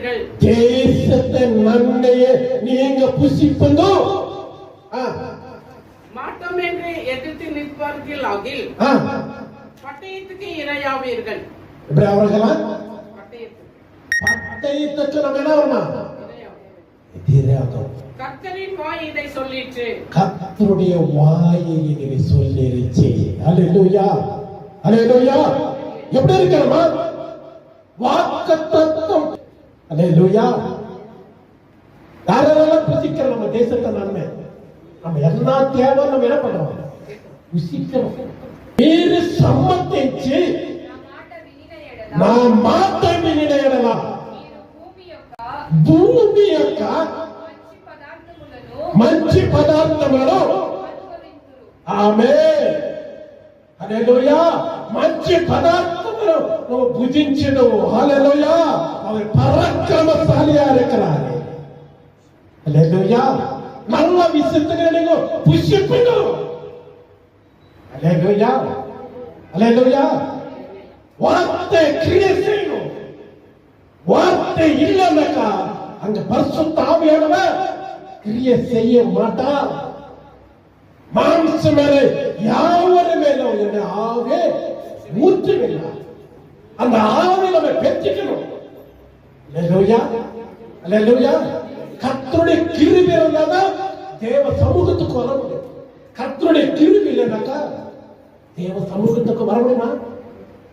புசிப்பீர்கள். தேசத்தின் நன்மையை நீங்க புசிப்பீங்க. மாட்டோம் என்று எதிர்த்து நிற்பார்கள் ஆகில் பட்டயத்துக்கு இரையாவீர்கள். இப்படி அவர்களா பட்டயத்துக்கு நம்ம என்ன வரணும்? கர்த்தரின் வாய் இதை சொல்லிற்று. கர்த்தருடைய வாயை இதை சொல்லிருச்சு. அல்லேலூயா, அல்லேலூயா. எப்படி இருக்கணுமா? வாக்குத்தத்தம். அல்லேலூயா. யாரெல்லாம் புசிக்கிறோம் நம்ம தேசத்தை நன்மை, நம்ம எல்லா தேவை நம்ம என்ன பண்றோம்? புசிக்கிறோம். మీరు సమ్మతించి నా మాట వినిన ఎడల భూమి యొక్క మంచి పదార్థములను ఆమేన్, హల్లెలూయా. మంచి పదార్థములను నువ్వు భుజించదవు. హల్లెలూయా. అవి పరాక్రమశాలిగా இருக்கிறார். హల్లెలూయా. நல்ல விஷயத்துக்கு நீங்க புசிப்பீங்க. ஹல்லேலூயா, ஹல்லேலூயா. வார்த்தை கிரியை செய்யணும். வார்த்தை இல்லைன்னாக்கா அங்க பரிசுத்த ஆவியானவர் கிரியை செய்ய மாட்டார். மாம்ச மேலே யாவரு மேலும் என்ற ஆவே ஊற்றுவில்லை. அந்த ஆவை நம்ம பெற்றுக்கணும். ஹல்லேலூயா, ஹல்லேலூயா. கர்த்தருடைய கிருபை இருந்தாதான் தேவ சமூகத்துக்கு வர முடியும். கர்த்தருடைய கிருபை இல்லைனாக்கா தேவ சமூகத்துக்கு வர முடியுமா?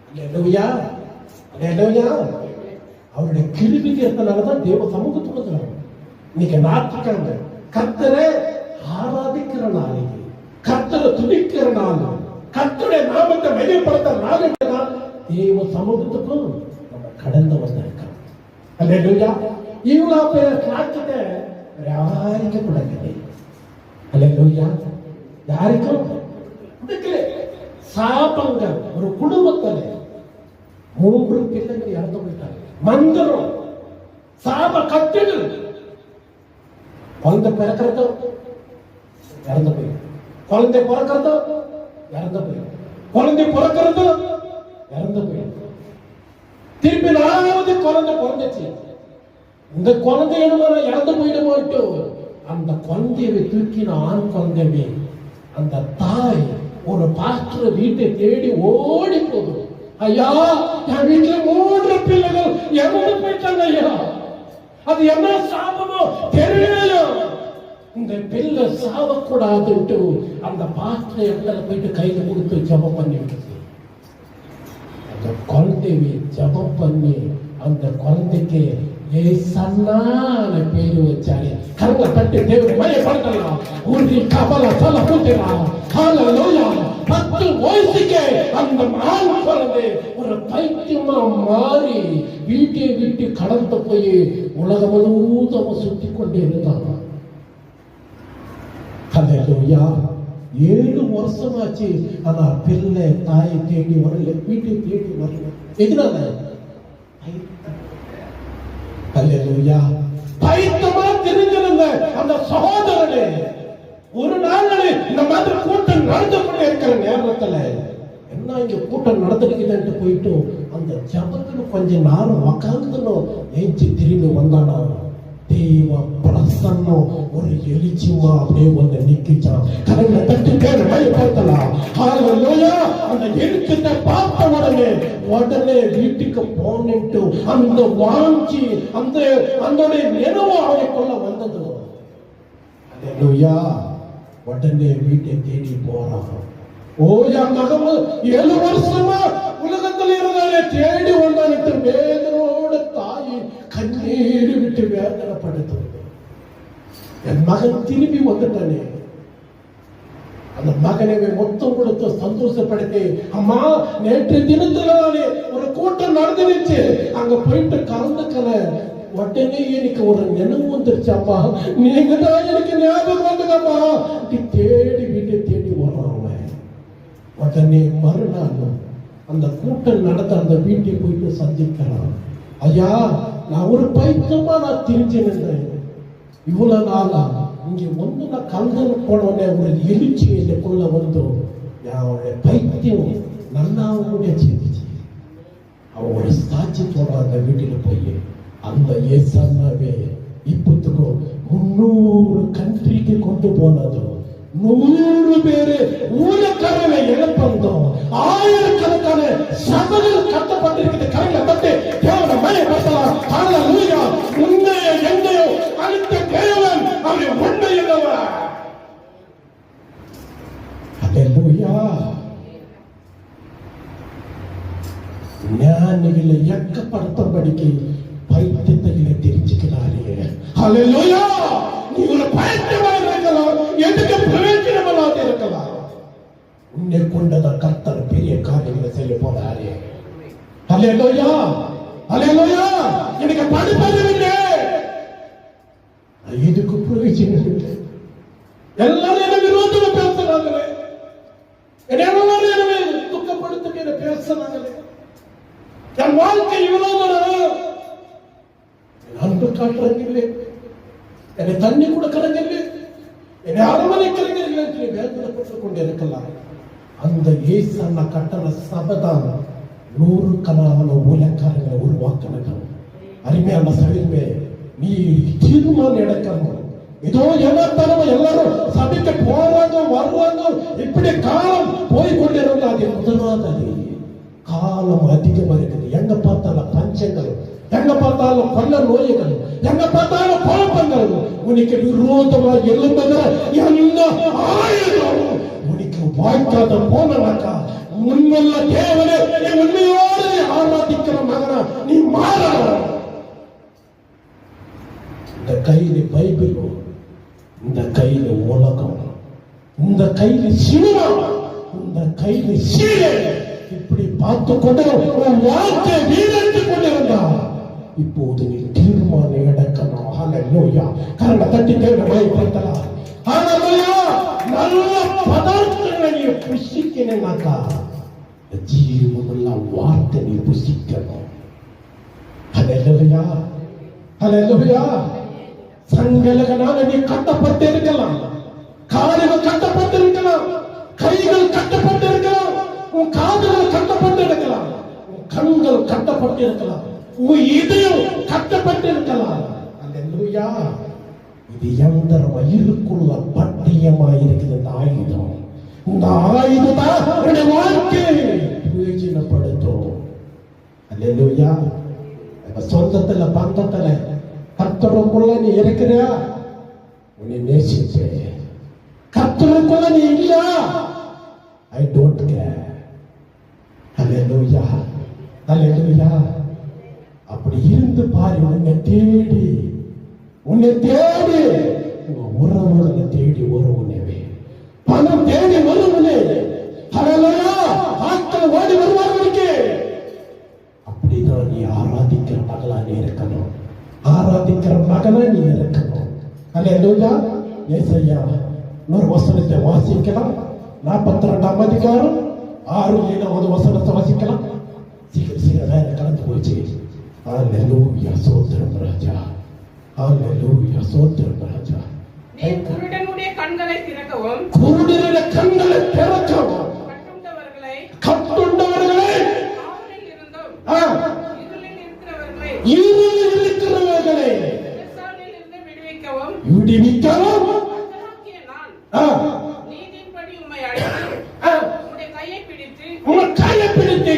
அல்லேலூயா, அல்லேலூயா. அவருடைய கிருபை இருக்கிறதுனாலதான் தேவ சமூகத்துக்கு வரும். இன்னைக்கு ஞாயிற்றுக்கிழமை கர்த்தரை ஆராதிக்கிற நாள், கர்த்தரை துதிக்கிற நாள், கர்த்தருடைய நாமத்தை மையப்படுத்த நாள் என்றால் தேவ சமூகத்துக்கும் நம்ம கடந்து வந்திருக்கிறோம். அல்லேலூயா. இவ்வளவு பேர் சாட்சியத்தை யாருக்கும் கொடுக்கல. அல்லேலூயா. யாருக்கும் கொடுக்கல. சாபங்கள் ஒரு குடும்பத்துல 3 பிள்ளைகள் இறந்து போயிட்டாங்க. மந்திரம், சாப கட்டுகள். குழந்தை பிறக்கிறது இறந்து போயிடும், குழந்தை பிறக்கிறது இறந்து போயிடும், குழந்தை பிறக்கிறது இறந்து போயிடும். திருப்பி 4வது குழந்தை பிறந்துச்சு. இந்த குழந்தை இறந்து போயிடுமோட்டு அந்த குழந்தையை தூக்கின ஆண் குழந்தைவே அந்த தாய் ஒரு பாஸ்டர் வீட்டை தேடி ஓடி போகுது. ஐயா, என் வீட்டுல 3 பிள்ளைகள் இறந்து போயிட்டாங்க ஐயா. அது என்ன சாபமோ தெரியலையோ. இந்த பிள்ளை சாவக்கூடாதுன்ட்டு அந்த பாஸ்டர் இடத்துல போயிட்டு கையில கொடுத்து ஜபம் பண்ணிட்டு அந்த குழந்தையை ஜபம் பண்ணி அந்த குழந்தைக்கு ஏசன்னான பேரு வச்சாரு. கரங்களை தட்டி தேவனை மையப்படுத்தலாம். ஊரி கபல தல கூட்டலாம். ஹல்லேலூயா. 10 வயசுக்கே அந்த ஆண் குழந்தை ஒரு பைத்தியமா மாறி வீட்டை விட்டு கடந்து போய் உலகம் முழுவதும் சுத்தி கொண்டே இருந்தாங்க. ஹல்லேலூயா. 7 வருஷமாச்சு. ஆனா பிள்ளை தாயை தேடி வரல, வீட்டை தேடி வரல. எதனால? அல்லேலூயா. பைத்தமா தெரிஞ்சிருந்த அந்த சகோதரனே ஒரு நாள் இந்த மாதிரி கூட்டம் நடந்து கொண்டே இருக்கிற நேரத்துல என்ன இங்க கூட்டம் நடந்துருக்குதுன்ட்டு போயிட்டு அந்த ஜபத்துல கொஞ்ச நேரம் உக்காந்துனோம். ஏஞ்சி திரும்பி வந்தானா தேவ பிரசன்னம் ஒரு எழுச்சிமா அப்படியே வந்து நிக்கிச்சான். கடவுளை தட்டி பேர் பயப்படுத்தலாம். ஹல்லேலூயா. அந்த எழுச்சியை பார்த்த உடனே வீட்டுக்கு போனிட்டு அந்த வாஞ்சி அந்த நினைவு அவனுக்குள்ள வந்தது. ஹல்லேலூயா. உடனே வீட்டை தேடி போறான். ஓ என் மகன் 7 வருஷமா உலகத்தில் இருந்தாலே தேடி வந்தானிட்டு வேதனோட தாயை கண்ணீர் விட்டு வேதனைப்படுத்து. என் மகன் திரும்பி வந்துட்டானே. அந்த மகனை மொத்தம் கொடுத்து சந்தோஷப்படுத்தி, அம்மா நேற்று தினத்துல ஒரு கூட்டம் நடந்துருச்சு, அங்க போயிட்டு கலந்துக்கல. உடனே எனக்கு ஒரு நினைவு வந்துருச்சு. அப்பா நீங்க தான் எனக்கு ஞாபகம் வந்துங்கப்பா. தேடி வீட்டை தேடி வர்றான். உடனே மறுநாள் அந்த கூட்டம் நடத்த அந்த வீட்டை போயிட்டு சந்திக்கிறான். ஐயா, நான் ஒரு பைத்தியமா நான் திரிஞ்சு நின்றேன். இவ்வளவு நாளா இங்க வந்து நான் கலந்து போனோடனே ஒரு எழுச்சி எனக்குள்ள வந்தோம். அவனுடைய பைத்தியம் நல்லா கூட செஞ்சிச்சு. அவன் ஒரு சாட்சியத்தோட அந்த வீட்டுல போய் அந்த ஏசாவே இப்பத்துக்கு 300 கண்ட்ரிக்கு கொண்டு போனதும் 100 பேரு ஊழக்காரனை இழப்பந்தோம். ஆயிரக்கணக்கான சபைகள் கட்டப்பட்டிருக்கிற கரையில தட்டு தேவனை மயப்படுத்தலாம். ஹல்லேலூயா. உன்னையோ என்னையோ அளித்த தேவன் அவன் உண்மையுள்ளவர். ஹல்லேலூயா. ஞானிகளை எக்கப்படுத்தும்படிக்கு பைத்தியங்களை தெரிஞ்சுக்கிறாரே. ஹல்லேலூயா. நீ ஒரு பைத்தியமாக இருக்கலாம், எதுக்கு பிரயோஜனமாக இருக்கலாம். உன்னை கொண்டத கர்த்தர் பெரிய காரியங்களை செய்ய போறாரே. ஹல்லேலூயா. ஹல்லேலூயா. எனக்கு படிப்பதில்லை, இதுக்கு பிரயோஜனம் இல்லை. எல்லாரும் என்ன விரோதமா பேசுறாங்களே, எல்லாரும் என்ன துக்கப்படுத்த பேசுறாங்களே. என் வாழ்க்கை இவ்வளவு அன்பு காட்டுறீங்களே, என்னை தண்ணி கொடுக்கறீங்களே, என்னை அரவணைக்கிறீங்களே, வேதனைப்பட்டுக் கொண்டு இருக்கலாம். அந்த இயேசு அண்ணா கட்டண சபைதான் 100 கணக்கான ஊழியக்காரர்களை உருவாக்கினது. அருமையான சபையுமே, நீ தீர்மானம் எடுக்கணும். ஏதோ ஏமாத்தனமா எல்லாரும் சபைக்கு போறாங்க வருவாங்க, இப்படி காலம் போய் கொண்டிருந்தா அது முதலாவது. காலம் அதிகமா இருக்குது. எங்க பார்த்தாலும் பஞ்சங்கள், எங்க பார்த்தாலும் கொள்ள நோய்கள், எங்க பார்த்தாலும் குழப்பங்கள். உனக்கு விரோதமா எழுந்தது என்ன ஆயுதம் உனக்கு வாய்க்காத போனாக்கா, உண்மையுள்ள தேவனே நீ உண்மையோடு ஆராதிக்கிற மகனா நீ மாற. இந்த கையில பைபிள், இந்த கையில உலகம், இந்த கையில சினிமா, இந்த கையில சீலை, இப்படி பார்த்து கொண்டு உன் வாழ்க்கை வீணடித்து கொண்டிருந்தா இப்போது நீ தீர்மானம் எடுக்கணும். ஹல்லேலூயா. கரங்களை தட்டி தேவனை மகிமைப்படுத்தலாம். ஹல்லேலூயா. நல்ல பதார்த்தங்களை நீ புசிக்கணும்னாக்கா ஜீவனுள்ள வார்த்தை நீ புசிக்கணும். ஹல்லேலூயா. ஹல்லேலூயா. சங்கலகனால நீ கட்டப்பட்டு இருக்கலாம், கால்கள் கட்டப்பட்டு இருக்கலாம், கைகள் கட்டப்பட்டு இருக்கலாம், உன் காதுகள் கட்டப்பட்டு இருக்கலாம், உன் கண்கள் கட்டப்பட்டு இருக்கலாம், உன் இதயம் கட்டப்பட்டு இருக்கலாம். அல்லேலூயா. இது எந்திரமா இருக்குள்ள பட்டயமா இருக்குது. இந்த ஆயுதம், இந்த ஆயுதம் தான் உன்னுடைய வாழ்க்கையை பிரயோஜனப்படுத்தும். அல்லேலூயா. சொந்தத்துல பந்தத்துல கர்த்தருக்குள்ள நீ இருக்கிறியா, உன்னை நேசிப்பே. கர்த்தருக்குள்ள நீ இல்ல, I don't care. Hallelujah. Hallelujah. அப்படி இருந்து பாரு. உன்னை தேடி உறவுகளை தேடி வருவனே, பணம் தேடி வருவனே. ஹல்லேலூயா. ஆட்கள் ஓடி வருவார்களுக்கு. அப்படிதான் நீ ஆராதிக்கிற மகளா நீ இருக்கணும், ஆராதிக்கிற மகனா நீ இருக்கணும். ஹல்லேலூயா. ஏசாயா இன்னொரு வசனத்தை வாசிக்கலாம். 42ஆம் அதிகாரம் 6-7 வசனத்தை வாசிக்கலாம். சீக்கிரம் வேற கலந்து போச்சு. ஹல்லேலூயா. சோத்திரம் ராஜா. ஹல்லேலூயா. சோத்திரம் ராஜா. நீ குருடனுடைய கண்களை திறக்கவும், குருடனுடைய கண்களை திறக்கவும், கட்டுண்டவர்களை காவலில் இருந்தும் இருளில் இருக்கிறவர்களை விசாரணையில் இருந்து விடுவிக்கவும் நான் நீதியின்படி உம்மை அழைத்து உம்முடைய கையை பிடித்து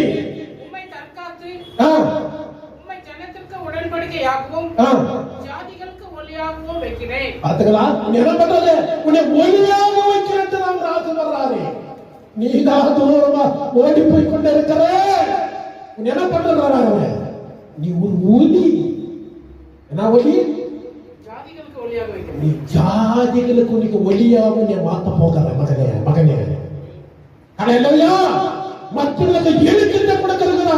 உம்மை தற்காத்து உம்மை ஜனத்திற்கு உடன்படிக்கையாகவும் ஜாதிகளுக்கு ஒளியாகவும் வைக்கிறேன். பாத்துக்கலாம். என்ன பண்றது? உன்னை ஒளியாக வைக்கிறது நாம் ராஜு வர்றாரு. நீதான் தூரமா ஓடி போய் கொண்டு இருக்கிற. உன்னை என்ன பண்றாரு? நீ ஒரு ஒளி. என்ன ஒளி? ஜாதிகளுக்கு ஒளியாக வைக்கிறேன். நீ ஜாதிகளுக்கு உனக்கு ஒளியாக நீ மாத்த போகிற மகனே. ஹல்லேலூயா. மற்றவர்களுக்கு எழுக்கிட்ட கொடுக்கிறதுனா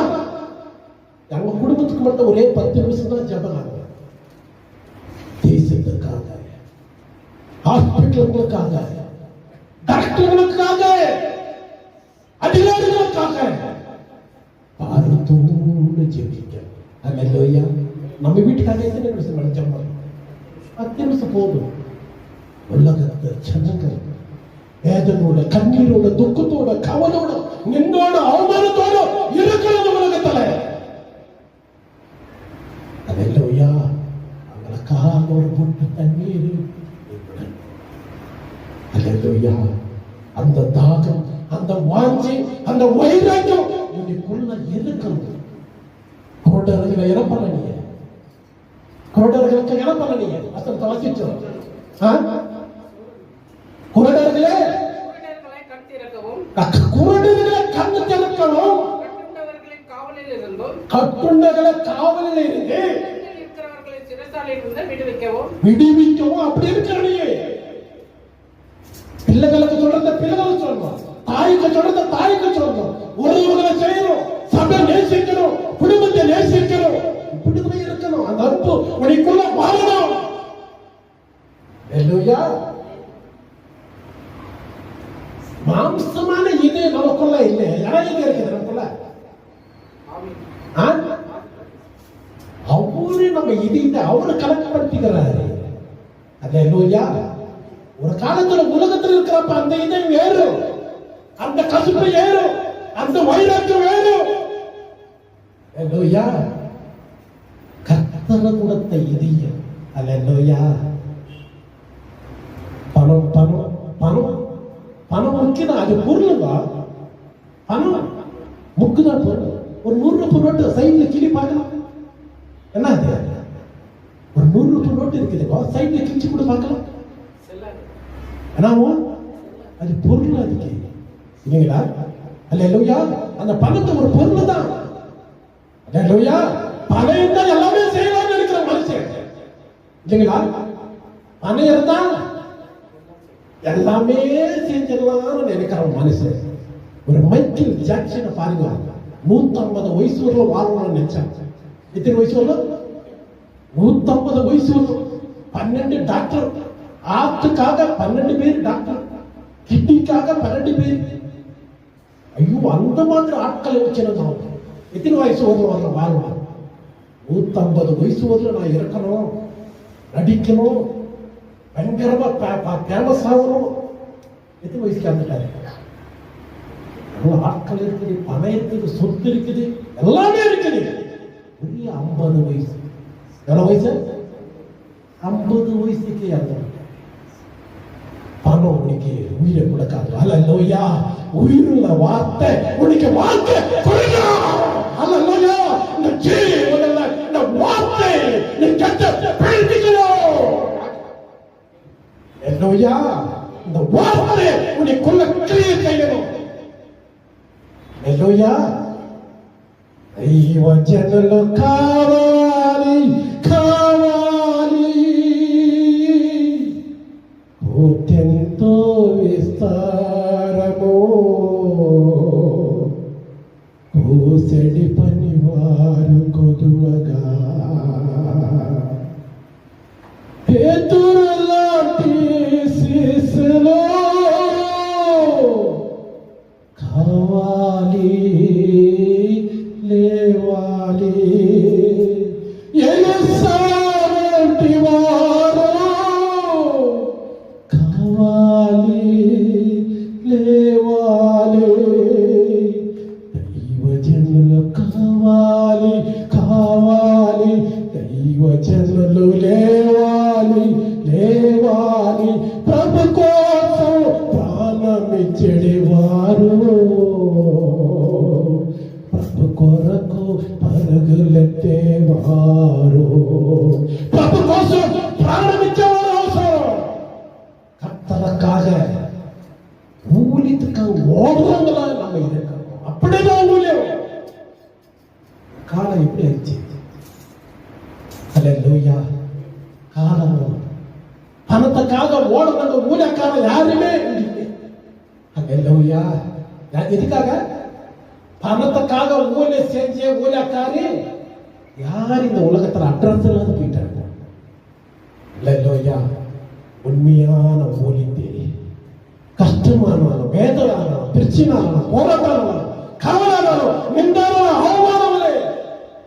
நம்ம குடும்பத்துக்கு மட்டும் ஒரே 10 நிமிஷம் தான் ஜெபம். தேசத்துக்காக, ஹாஸ்பிட்டலுக்காக, டாக்டர்களுக்காக, அதிகாரிகளுக்காக பாரத்தோடு ஜெபிக்க. ஹல்லேலூயா. நம்ம வீட்டுக்காக எத்தனை நிமிஷம் ஜெபம்? 10 நிமிஷம் போதும். உலகத்தை ஜனங்கள் வேதனோட, கண்ணீரோட, துக்கத்தோட, கவலோட, நின்னோட, அவமானத்தோட இருக்கிறது உலகத்துல. ஹல்லேலூயா. ஒரு பொட்டு தண்ணீர். அல்லேலூயா. அந்த தாகம், அந்த வாஞ்சி, அந்த வைராக்கியம் உனக்குள்ள இருக்கணும். கோடர்களை இறப்பல நீங்க, கோடர்களுக்கு இறப்பல நீங்க. வசனத்தை வாசிச்சோம். குருடர்களை கண் திறக்கவும், குருடர்களை கண்ணு திறக்கவும், கட்டுண்டவர்களை காவலில் இருந்தும், கட்டுண்டகளை காவலில் இருந்து இருக்கிறவர்களை சிறைச்சாலையில் இருந்து விடுவிக்கவும் அப்படி இருக்கிறீங்க. பிள்ளைகளுக்கு சொல்றத பிள்ளைகளுக்கு சொல்லணும், தாய்க்கு சொல்றத தாய்க்கு சொல்லணும். உறவுகளை செய்யணும், சபை நேசிக்கணும், குடும்பத்தை நேசிக்கணும். இப்படிதான் இருக்கணும். அந்த அன்பு உனக்குள்ள வாழணும். அல்லேலூயா. மாம்சமான இது நமக்குள்ள இல்லை. யாருக்கு இருக்குது நமக்குள்ள? அவரு நம்ம இதை அவரு கலெக்ட் பண்ணிக்கிறாரு. அல்லேலூயா. ஒரு காலத்துல உலகத்தில் இருக்கிறப்ப அந்த இதை ஏறும், அந்த கசுப்பு ஏறும், அந்த வைராக்கியம் ஏறும். அல்லேலூயா. கர்த்தர் கொடுத்த இதயம். அல்லேலூயா. பணம் பணம் பணம் பணம் முக்கியம். அது பொருளுங்க. பணம் முக்குதான் பொருள். ஒரு 100 ரூபாய் நோட்டு சைட்ல கிளி பார்க்கலாம். என்ன அது? ஒரு 100 ரூபாய் நோட்டு இருக்குது, சைட்ல கிழிச்சு கூட பார்க்கலாம். அது பொருள். அதுக்கு இல்லைங்களா? அல்லேலூயா. அந்த பணத்தை ஒரு பொருள் தான். அல்லேலூயா. பணம் இருந்தா எல்லாமே செய்யலாம்னு இருக்கிற மனுஷன் இல்லைங்களா? பணம் இருந்தா எல்லாமே செஞ்சிடலாம்னு நினைக்கிற மனுஷன். ஒரு மைக்கேல் ஜாக்சனை பாருங்க, 150 வயசு வரலும் வாழணும்னு நினைச்சான். எத்தனை வயசு வரலும்? 150 வயசு வரலும். 12 டாக்டர், ஆத்துக்காக 12 பேர் டாக்டர், கிட்னிக்காக 12 பேர். ஐயோ, அந்த மாதிரி ஆட்களை வச்சிருந்தோம். எத்தனை வயசு வரல வாழணும்? 150 வயசு வரல நான் இருக்கணும், நடிக்கணும், பயங்கரமா ஃபேமஸ் ஆகணும். எத்தனை வயசுக்கு வந்துட்டாரு? ஆட்கள் இருக்குது, பணம் இருக்குது, சொத்து இருக்குது, எல்லாமே இருக்குது. 50 வயசு. எவ்வளவு வயசு? 50 வயசுக்கு இறந்து. பணம் உனக்கு உயிரை கொடுக்காது. அல்லேலூயா. உயிருள்ள வார்த்தை உனக்கு வாழ்க்கை கொடுக்கும். அல்லேலூயா. இந்த ஜீவனல்ல, இந்த வார்த்தை நீ கட்ட பிடிக்கணும். அல்லேலூயா. இந்த வார்த்தை உனக்குள்ள கிரியை செய்யணும். அல்லேலூயா. దైవ జనులు కావాలి కావాలి, పూర్తెంతో విస్తారము, పూసెడి పనివారు కొదువగా, పేతురులాంటి శిశులు కావాలి లేవాలి. ఎలుసావంటి వారు కావాలి లేవాలి. దైవజనులు కావాలి కావాలి, దైవజనులు లేవాలి లేవాలి. ప్రభు కోసం ప్రాణమిచ్చెడివారు, ప్రభు కొరకు పరుగులెత్తేవారు. ప్రభు కోసం ప్రాణమిచ్చేవారు అవసరం. கர்த்தருக்காக ஊழியத்துக்காக ஓடுறவங்களா நம்ம இருக்கோம். அப்படிதான் ஊழியம். காலம் எப்படி ஆயிடுச்சு? அல்லேலூயா. காலம் பணத்துக்காக ஓடுறவங்க ஊழியக்காரன் யாருமே இல்லை. அல்லேலூயா. எதுக்காக? பணத்துக்காக ஊழியம் செஞ்ச ஊழியக்காரி யார் இந்த உலகத்துல அட்ரஸ் இல்லாத போயிட்டாங்க. அல்லேலூயா. உண்மையான ஊழியத்தை கஷ்டமானாலும் வேதனாலும் பிரச்சனாலும் போராட்டாலும் கவலானாலும் நின்றாலும் அவமானங்களே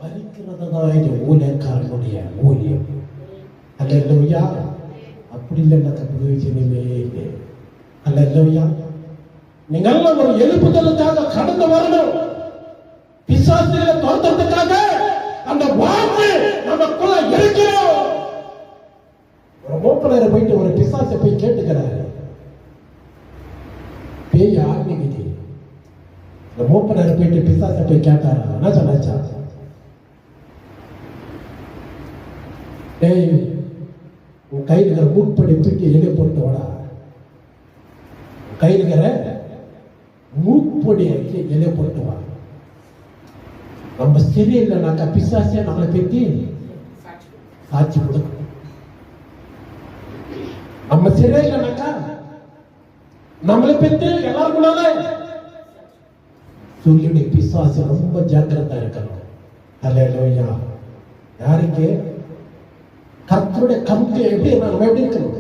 பறிக்கிறதுதான் இந்த ஊழியக்காரனுடைய ஊழியம். அல்லேலூயா. அப்படி இல்லைன்னா பிரயோஜனமே இல்லை. அல்லேலூயா. நீங்கள் ஒரு எழுப்புதலுக்காக கடந்து வரணும். பிசாசுகளை துரத்துறதுக்காக அந்த வார்த்தை நமக்குள்ள இருக்கிறோம். கூப்பிட்டாரு, போயிட்டு பிசாசை போய் கேட்டாரா, என்ன சொன்னாச்சா? டேய், உன் கையில் இருக்கிற மூப்படி தூக்கி எங்கே போட்டு வாடா. கையில் இருக்கிற மூப்பொடியை எலே போட்டு வா. நம்ம சரியில்லைனாக்கா பிசாசியா நம்மளை பற்றி சாட்சி கொடுக்கும். நம்ம சரியில்லைனாக்கா நம்மளை பற்றி எல்லாருக்குள்ளால சொல்லியுடைய பிசாசு ரொம்ப ஜாக்கிரதா இருக்கணும். அல்லேலூயா. யாருக்கு? கர்த்தருடைய கம்பெனி எப்படி நம்ம எப்படி இருக்கணும்?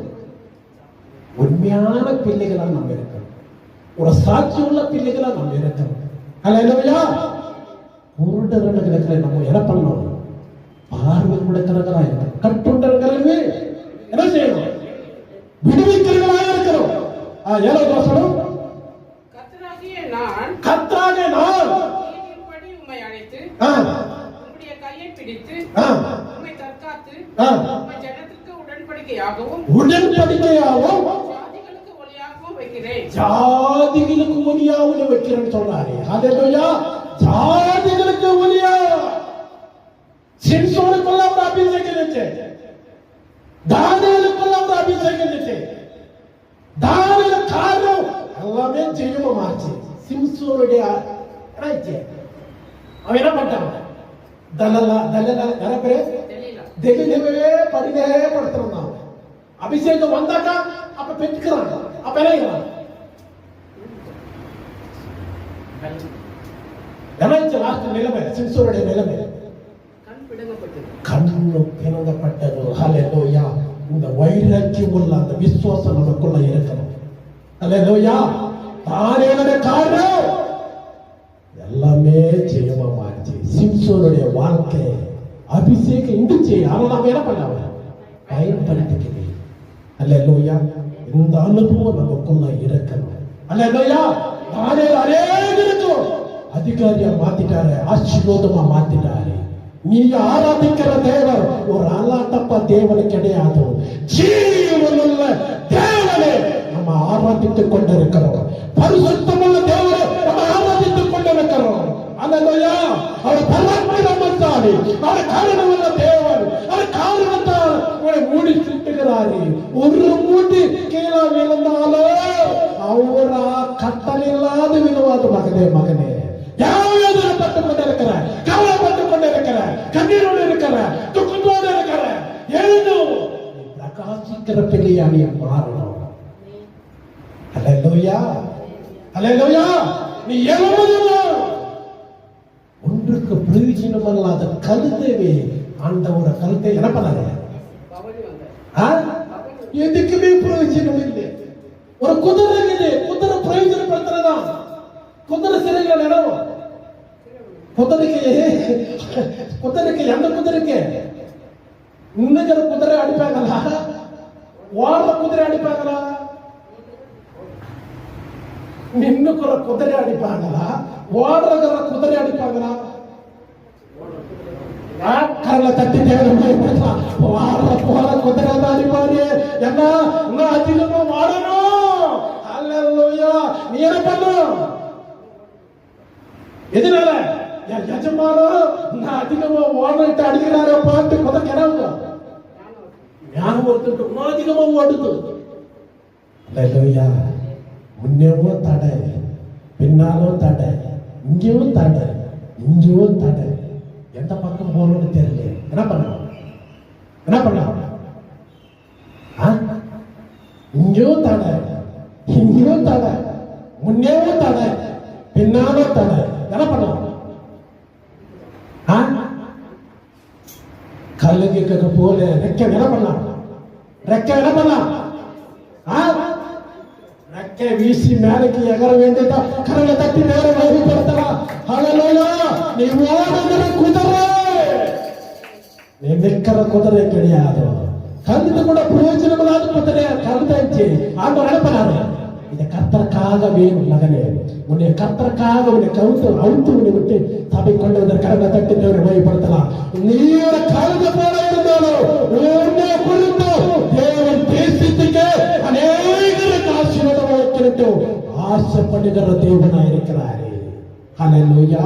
உண்மையான பிள்ளைகளா நம்ம இருக்கணும். ஒரு சாட்சி உள்ள பிள்ளைகளா நம்ம இருக்கணும். அல்லேலூயா. குருடர்களுக்கு நம்ம என்ன பண்ணணும்? பார்வை கொடுக்கிறவர்களா இருக்கணும். கட்டுண்டர்களுமே என்ன செய்யணும்? விடுவிக்கிறவர்களா இருக்கணும். 7வது வசனம், கர்த்தராகிய நான் நீதியின்படி உம்மை அழைத்து உம்முடைய கையை பிடித்து உம்மை தற்காத்து உம்மை ஜனத்திற்கு உடன்படிக்கையாகவும் ஜாதிகளுக்கு ஒளியாகவும் வைக்கிறேன். ஜாதிகளுக்கு ஒளியாகவும் வைக்கிறேன்னு சொல்றாரு. ஹல்லேலூயா. ஜாதிகளுக்கு ஒளியா. சிம்சோனுக்குள்ள ஒரு அபிஷேகம் இருந்துச்சு, தானியேலுக்குள்ள ஒரு அபிஷேகம் இருந்துச்சு. தானியேல காரணம் எல்லாமே ஜெயமாச்சு. சிம்சோனுடைய அவன் என்ன பண்ணான்? தெளிவே படுத்துறான். அபிஷேகம் வந்தாக்கா அப்ப பெற்றுக்கிறான். அப்ப என்ன லாஸ்ட் நிலைமை? சிம்சோனுடைய நிலைமை கண்ணு பிணங்கப்பட்டது. ஹல்லேலூயா. இந்த வைராக்கியம் உள்ள அந்த விசுவாசம் நமக்குள்ள இருக்கணும். ஹல்லேலூயா. தானியேலுடைய காரணம் எல்லாமே ஜெயமா மாறிச்சு. சிம்சோனுடைய வாழ்க்கை அபிஷேகம் இருந்துச்சு. ஆனா நாம என்ன பண்ணாம பயன்படுத்திக்கிறேன். அல்லேலூயா. இந்த அனுபவம் நமக்குள்ள இருக்கணும். அல்லேலூயா. தானியேல் அநேகருக்கும் அதிகாரியா மாத்திட்டாரு, ஆசீர்வாதமா மாத்திட்டாரு. நீ ஆராதிக்கிற தேவன் ஒரு அல்லாட்டப்பா தேவன் கிடையாது. ஜீவனுள்ள தேவனை நம்ம ஆராதித்துக் கொண்டிருக்கிறோம். பரிசுத்தமுள்ள தேவனை நம்ம ஆராதித்துக் கொண்டிருக்கிறோம். அல்லேலூயா. அவர் பராக்கிரமசாலி, அவர் காரணமுள்ள தேவன். அவர் காரணத்தால் உங்களை மூடி சுட்டுகிறாரு. ஒரு மூடி கீழே விழுந்தாலும் அவரா கட்டல் இல்லாத விழுவாது. மகனே பட்டுக் கொண்டிருக்கிற, கவலைப்பட்டுக் கொண்டிருக்கிற, கண்ணீரோடு இருக்கிற, துக்கத்தோடு இருக்கிற, எழுதும் பிரகாசிக்கிற பிள்ளையாடிய மாறணும். அல்லேலூயா. அல்லேலூயா. நீ எழுதும் ஒன்றுக்கு பிரயோஜனம் அல்லாத கழுதைவே ஆண்டவர கழுத்தை என்ன பண்ணாங்க? எதுக்குமே பிரயோஜனம் இல்லை. ஒரு குதிரை இருக்குது, குதிரை பிரயோஜனப்படுத்துறதா? குதிரை சிறைகள் இடம். குதிரைக்கு எந்த குதிரைக்கு இன்னைக்கிற குதிரை அடிப்பாங்களா? ஓடுற குதிரை அடிப்பாங்களா? நின்னுக்குற குதிரை அடிப்பாங்களா? ஓடுற குதிரை அடிப்பாங்களா? கரலை தட்டி போற குதிரை தான் அடிப்பாரு. என்ன இன்னும் அதிகமா வாழணும். அல்லேலூயா. நீ என்ன பண்ணும்? எதனால? என் எஜமானம் நான் அதிகமா ஓடிட்டு அடிக்கிறார பார்த்து குதிக்கிறாங்க. ஞானம் ஒருத்தருக்கு இன்னும் அதிகமா ஓடுது. அல்லேலூயா. முன்னேவும் தடை, பின்னாலும் தடை, இங்கேயும் தடை, இங்கேயும் தடை. எந்த பக்கம் போகணும்னு தெரியல. என்ன பண்ணலாம்? இங்கேயும் தடை, இங்கேயும் தடை, முன்னேவும் தடை, பின்னாலும் தடை. என்ன பண்ணலாம்? கல்லுக்கு போல ரெக்க என்ன பண்ணலாம்? ரெக்க வீசி மேலைக்கு எகர வேண்டியதா? கரலை தட்டி மேல வழிபடுத்தலாம். நீ ஓடுகிற குதிரை, நீ நிற்கிற குதிரை கிடையாது. கழுத்து கூட பிரயோஜனம் இல்லாத குதிரையா கழுதாச்சு. ஆண்டவர் என்ன பண்ணாரு? இதை கர்த்தருக்காக வேணும் மகனே. உன்னை கர்த்தருக்காக உன்னை அவுத்து உன்னை விட்டு சபை கொண்டு வந்த கரங்களை தட்டி தேவனை வழிபடுத்தலாம். நீ ஒரு கழுத போல இருந்தாலும் உன்னை குறித்து தேவன் பேசிட்டு அநேகருக்கு ஆசீர்வாதம் வைக்கட்டும் ஆசைப்படுகிற தேவனா இருக்கிறாரு. அல்லேலூயா.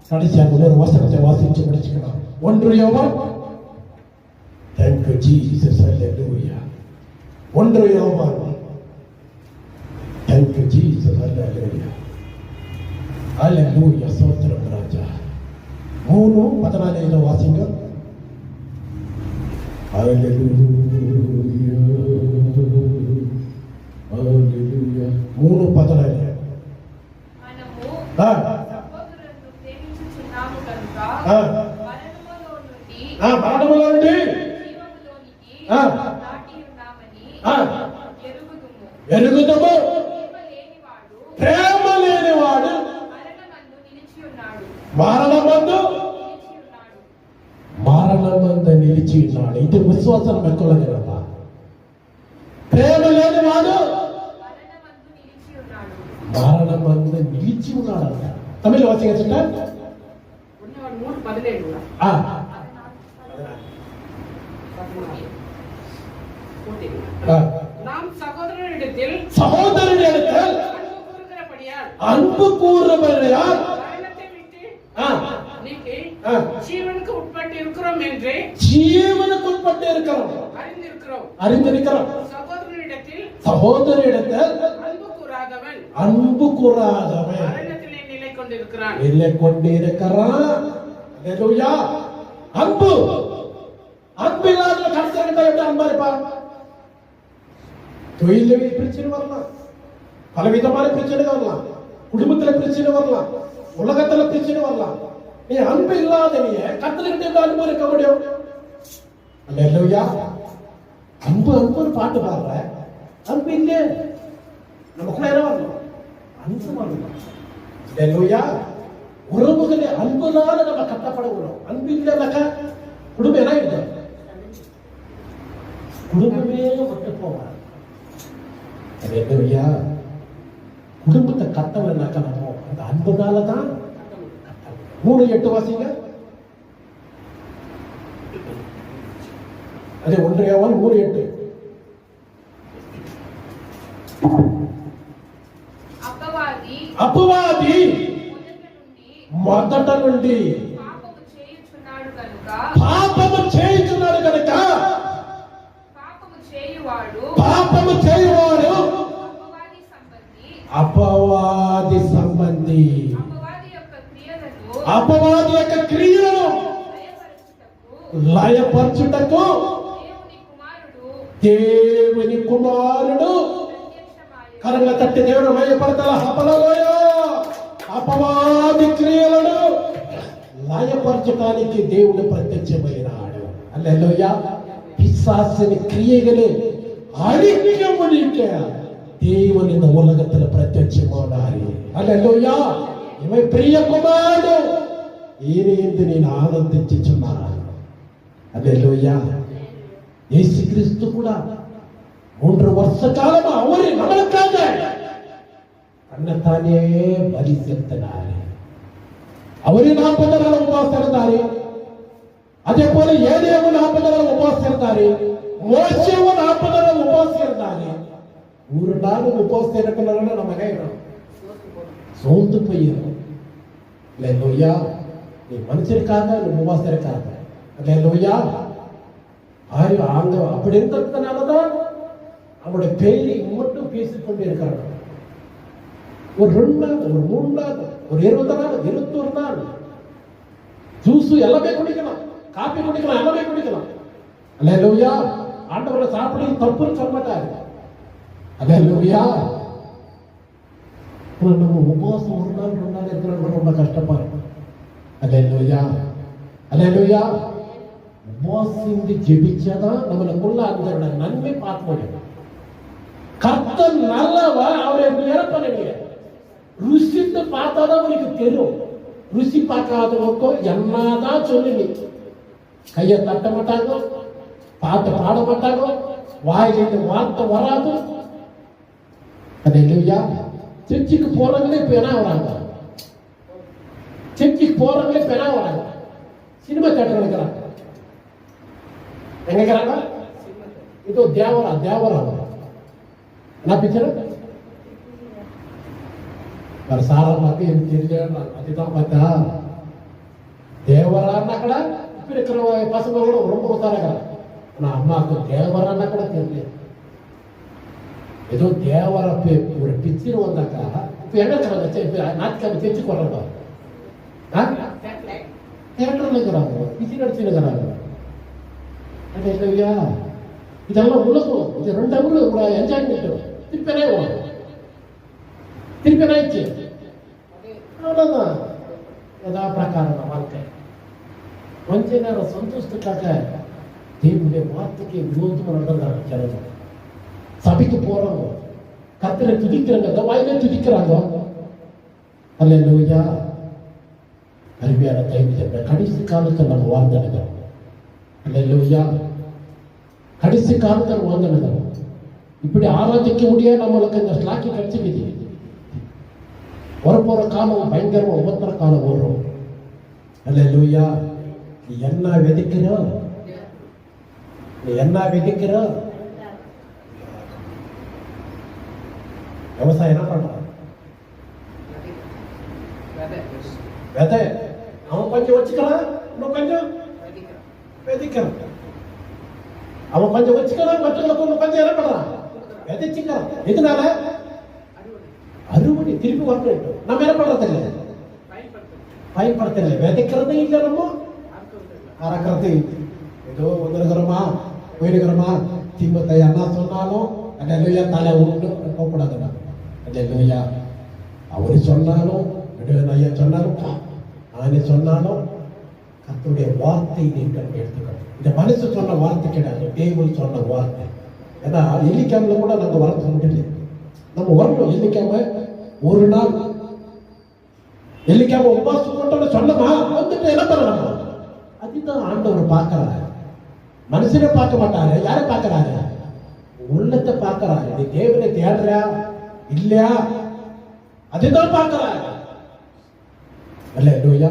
கடைசியாக ஒரு வசனத்தை வாசிச்சு முடிச்சுக்கலாம். 1 யோவான். Thank you Jesus. அல்லேலூயா. 1 யோவான். Thank you Jesus. அல்லேலூயா. அல்லேலூயா. ஸ்தோத்திரம் ராஜா. 3:14 வாசிங்க. அல்லேலூயா. அல்லேலூயா. 3:14. మరణములో నుండి ఎరుగుదము. ప్రేమ లేనివాడు మరణమందు నిలిచి ఉన్నాడు. ఇది విశ్వాసం మెక్కలేదమ్మా. ప్రేమ లేనివాడు మరణమందు నిలిచి ఉన్నాడంట. తమిళ వాసించండి. நாம் சகோதரனிடத்தில் அன்பு கூறுகிறபடியால் மரணத்தை விட்டு நீக்கி ஜீவனுக்கு உட்பட்டு இருக்கிறோம் என்று அறிந்திருக்கிறோம். சகோதரனிடத்தில் அன்பு கூறாதவன் மரணத்திலே நிலை கொண்டிருக்கிறான். அல்லேலூயா. அன்பு இல்லாத கடைசியாக எப்படி அன்பா இருப்பான்? தொழில பிரச்சனை வரலாம், பலவிதமான பிரச்சனை வரலாம், குடும்பத்துல பிரச்சனை வரலாம், உலகத்துல பிரச்சனை வரலாம். நீ அன்பு இல்லாத நீ கத்தர்கிட்ட அன்பு இருக்க முடியும்? அல்லேலூயா. அன்பு ஒரு பாட்டு பாடுற, அன்பு இல்ல நமக்குள்ள என்ன வரணும்? அன்பு வரணும். அல்லேலூயா. உறவுகளே அன்புனால நம்ம கட்டப்படுகிறோம். அன்பு இல்லைனாக்கா குடும்பம் என்ன இல்லை, குடும்பமே விட்டு போவாங்க. அல்லேலூயா. குடும்பத்தை கட்டவனாக்கா நம்ம அந்த அன்புனால தான். 3:8 வாசிங்க. அதே 1 யோவான் 3:8. అపవాది మొదట నుండి పాపము చేయుచున్నాడు కనుక పాపము చేయువాడు అపవాది సంబంధి. అపవాది యొక్క క్రియలను లయపరచుటకు దేవుని కుమారుడు కరంగా తట్టి దేవుడు లయపడతల. అపవాది క్రియలను లయపరచడానికి దేవుడు ప్రత్యక్షమైనాడు. அல்லேலூயா. பிசாசின் கிரியைகளை அழிக்க முடிக்க தேவன் இந்த உலகத்துல பிரத்யட்சமானாரு. அல்லேலூயா. இவன் பிரிய குமாரனு ఈయన నేను ఆనందించుచున్నాను. அல்லேலூயா. இயேசு கிறிஸ்து கூட 3 வருஷ காலமா அவரு நம்மளுக்காக தன்னைத்தானே பலி செலுத்தினாரு. அவரு 40 நாள் உபவாசம் இருந்தாரு. அதே போல ஏலியாவும் 40 நாள் உபவாசம் இருந்தாரு. மோசேவும் 40 நாள் உபவாசம் இருந்தாரு. ஒரு நாள் உபவாசம் இருக்கிறனால நம்ம கேட்கிறோம், சோர்ந்து போயிடும். அல்லேலூயா. நீ மனுஷருக்காக உபவாசம் இருக்காங்க. அல்லேலூயா. அங்க அப்படி இருந்ததுனாலதான் அவனுடைய பேரை மட்டும் பேசிக்கொண்டே இருக்கிறான். ஒரு 2 நாள், ஒரு 3 நாள், ஒரு 20 நாள், 21 நாள் ஜூஸ் எல்லாமே குடிக்கலாம், காபி குடிக்கலாம், எல்லாமே குடிக்கலாம். அல்லேலூயா. ஆண்டவரை சாப்பிட தப்புன்னு சொல்ல மாட்டாரு. அல்லேலூயா. நம்ம உபவாசம் 1 நாள் 2 நாள் இருக்கிறவங்க ரொம்ப கஷ்டப்படுறோம். அல்லேலூயா. அல்லேலூயா. உபவாசிந்து ஜெபிச்சாதான் நம்மளுக்குள்ள அந்த நன்மை பார்க்க முடியும். கர்த்தர் நல்லவர், அவரை நிரப்பனீங்க ருசித்து பார்த்தாதான் உங்களுக்கு தெரியும். ருசி பார்க்காதவங்களுக்கும் என்னதான் சொல்லுங்க, கையை தட்ட மாட்டாங்க, பாட்டு பாட மாட்டாங்க, வாயிலிருந்து வார்த்தை வராது. அல்லேலூயா. சர்ச்சுக்கு போறவங்களே இப்ப என்ன வராங்க, சர்ச்சுக்கு போறவங்களே இப்ப என்ன வராங்க, சினிமா தேட்டர் வைக்கிறாங்க. எங்க இருக்கிறாங்க? இது தேவரா என்ன பிக்சர்? சாரமாக்கு எனக்கு தெரியல. அதுதான் பார்த்தா தேவரான்னா கூட இப்ப இருக்கிற பசங்க கூட ரொம்ப உத்தாரக்கிறாங்க. ஆனா அம்மாவுக்கு தேவரான்னா கூட தெரியல. ஏதோ தேவர ஒரு பிச்சிரு வந்தாக்கா இப்ப என்ன இருக்கிறாங்க நாட்டுக்காக தேச்சு கொள்றாங்க. தேட்டர்ல இருக்கிறாங்க, பிச்சிரு அடிச்சுருக்கிறாங்க. இல்லையா இதெல்லாம் உலகம். இது 2 hour கூட என்ஜாய்மெண்ட். திருப்பி ஆயிடுச்சு. அவ்வளவுதான். ஏதா பிரகாரம் வாழ்க்கை கொஞ்ச நேரம் சந்தோஷத்துக்காக தேவனுடைய வார்த்தைக்கு விரோதமா நடந்தாங்க. சிலர் சபைக்கு போறாங்க, கர்த்தரை துதிக்கிறாங்க, வாயிலே துதிக்கிறாங்க. அல்லேலூயா. அருமையான தைரியத்தை கடைசி காலத்தில் நம்ம வாழ்ந்துடுறோம். அல்லேலூயா. கடைசி காலத்தில் வாழ்ந்துடுறோம். இப்படி ஆராதிக்க முடியாது. நம்மளுக்கு இந்த ஸ்லாக்கி கிடைச்சிக்குது. வரப்போற காலம் பயங்கரமா உபத்திர காலம் வரும். அல்லேலூயா. நீ என்ன விதைக்கிற, நீ என்ன விதைக்கிற. விவசாயம் என்ன பண்றான்? விதை அவன் கொஞ்சம் வச்சுக்கிறான், இன்னும் கொஞ்சம் விதைக்கிறான். அவன் கொஞ்சம் வச்சுக்கிறான், மற்றவங்களுக்கு கொஞ்சம் என்ன பண்றான்? விதைச்சுக்கிறான். எதனால? அறுவடை திருப்பி வர வேண்டும். நம்ம என்ன பண்றது இல்லை, பயன்படுத்தல. விதைக்கிறதே இல்லை, நம்ம அறக்கிறது. ஏதோ வந்துருக்கிறோமா போயிடுக்கிறோமா. திமுக என்ன சொன்னாலும் அல்லேலூயா தலை உண்டு போகக்கூடாதுடா. அல்லேலூயா. அவரு சொன்னாலும் ஐயா சொன்னாலும் நானே சொன்னாலும் கர்த்தருடைய வார்த்தை நீங்கள் எடுத்துக்கணும். இந்த மனசு சொன்ன வார்த்தை கிடையாது, தேவன் சொன்ன வார்த்தை. ஏன்னா எல்லிக்காமல கூட நாங்க வளர்க்க முடியல. நம்ம வரணும். எல்லிக்காம ஒரு நாள் எல்லிக்காம உபாசம் கொண்டு சொன்னமா வந்துட்டு என்ன பண்ணணும்? அதுதான் ஆண்டவர் பார்க்கிறாரு. மனுஷனை பார்க்க மாட்டாரு. யாரை பார்க்கிறாரு? உள்ளத்தை பார்க்கிறாரு. நீ தேவனை தேடுறியா இல்லையா அதுதான் பார்க்கிறாரு. அல்லேலூயா.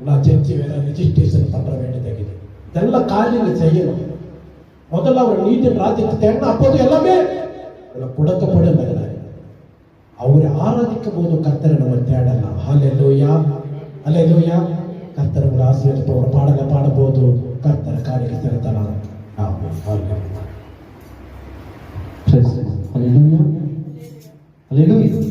நான் செஞ்சு வேற ரிஜிஸ்ட்ரேஷன் பண்ற வேண்டியது. இதெல்லாம் காரியங்கள் செய்யணும். முதல்ல அவர் நீதின் ராஜ்யத்தை தேடணும். அப்போது எல்லாமே கொடுக்கப்படும். அவரை ஆராதிக்கும் போது கர்த்தரை நம்ம தேடலாம். ஹல்லேலூயா. அல்லேலூயா. கர்த்தர் உங்களை ஆசீர்வதித்து ஒரு பாடலை பாடும்போது கர்த்தர் காரியத்தை செலுத்தலாம். ஆமென். ஹல்லேலூயா. ஹல்லேலூயா. ஹல்லேலூயா.